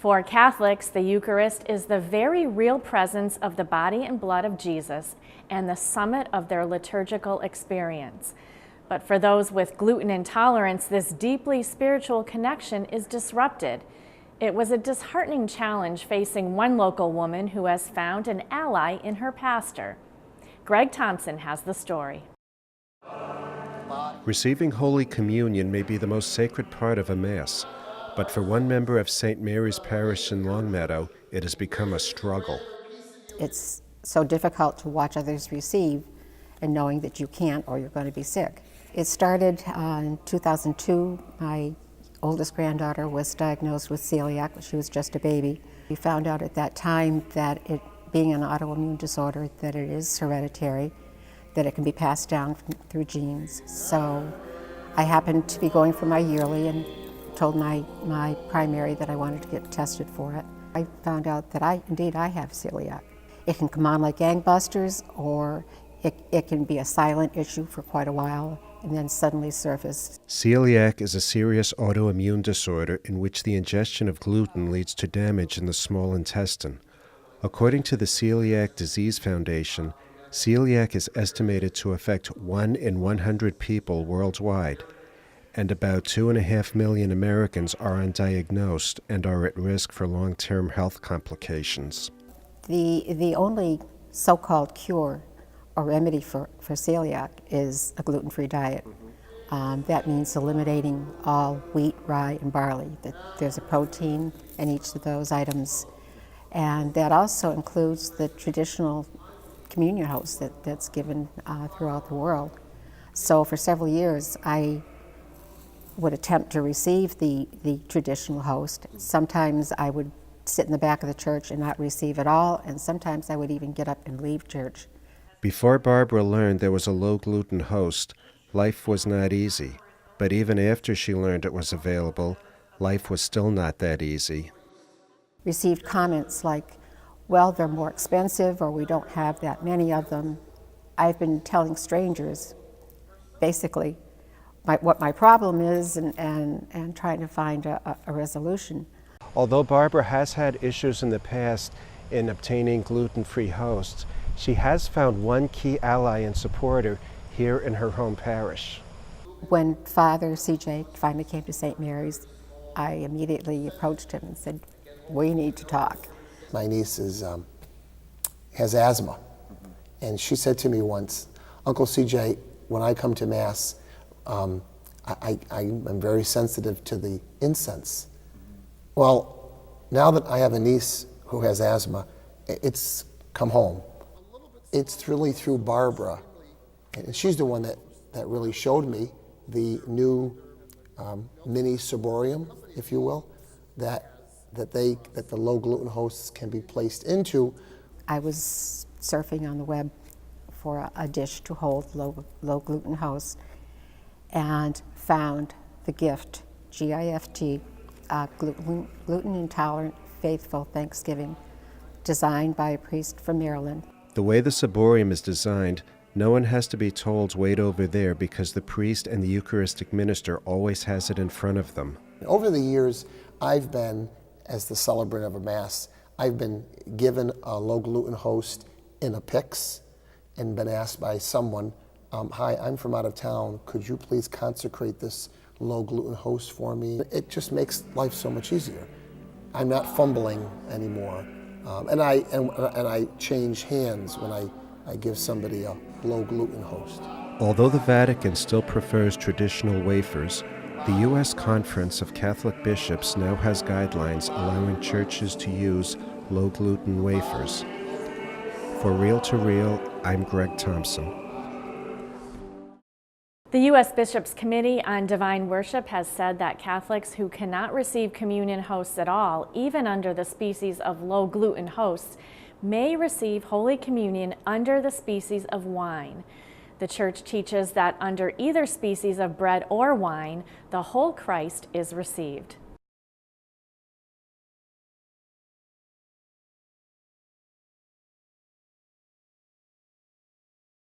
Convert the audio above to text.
For Catholics, the Eucharist is the very real presence of the body and blood of Jesus and the summit of their liturgical experience. But for those with gluten intolerance, this deeply spiritual connection is disrupted. It was a disheartening challenge facing one local woman who has found an ally in her pastor. Greg Thompson has the story. Receiving Holy Communion may be the most sacred part of a Mass, but for one member of St. Mary's Parish in Longmeadow, it has become a struggle. It's so difficult to watch others receive and knowing that you can't or you're going to be sick. It started in 2002. My oldest granddaughter was diagnosed with celiac when she was just a baby. We found out at that time that it being an autoimmune disorder, that it is hereditary, that it can be passed down through genes. So I happened to be going for my yearly and told my primary that I wanted to get tested for it. I found out that I have celiac. It can come on like gangbusters, or it can be a silent issue for quite a while and then suddenly surface. Celiac is a serious autoimmune disorder in which the ingestion of gluten leads to damage in the small intestine. According to the Celiac Disease Foundation, celiac is estimated to affect 1 in 100 people worldwide, and about 2.5 million Americans are undiagnosed and are at risk for long-term health complications. The only so-called cure or remedy for celiac is a gluten-free diet. That means eliminating all wheat, rye, and barley. There's a protein in each of those items. And that also includes the traditional communion host that's given throughout the world. So for several years, I would attempt to receive the traditional host. Sometimes I would sit in the back of the church and not receive at all, and sometimes I would even get up and leave church. Before Barbara learned there was a low-gluten host, life was not easy. But even after she learned it was available, life was still not that easy. Received comments like, well, they're more expensive, or we don't have that many of them. I've been telling strangers, basically, what my problem is and trying to find a resolution. Although Barbara has had issues in the past in obtaining gluten-free hosts, she has found one key ally and supporter here in her home parish. When Father CJ finally came to St. Mary's, I immediately approached him and said, we need to talk. My niece has asthma, and she said to me once, Uncle CJ, when I come to Mass, I'm very sensitive to the incense. Well, now that I have a niece who has asthma, it's come home. It's really through Barbara, and she's the one that really showed me the new mini ciborium, if you will, that the low gluten hosts can be placed into. I was surfing on the web for a dish to hold low gluten hosts and found the gift, GIFT, Gluten Intolerant Faithful Thanksgiving, designed by a priest from Maryland. The way the ciborium is designed, no one has to be told wait over there because the priest and the Eucharistic minister always has it in front of them. Over the years, I've been, as the celebrant of a Mass, I've been given a low gluten host in a pyx and been asked by someone, hi, I'm from out of town, could you please consecrate this low gluten host for me? It just makes life so much easier. I'm not fumbling anymore. And I change hands when I give somebody a low gluten host. Although the Vatican still prefers traditional wafers, the U.S. Conference of Catholic Bishops now has guidelines allowing churches to use low gluten wafers. For Real to Real, I'm Greg Thompson. The U.S. Bishops' Committee on Divine Worship has said that Catholics who cannot receive communion hosts at all, even under the species of low-gluten hosts, may receive Holy Communion under the species of wine. The Church teaches that under either species of bread or wine, the whole Christ is received.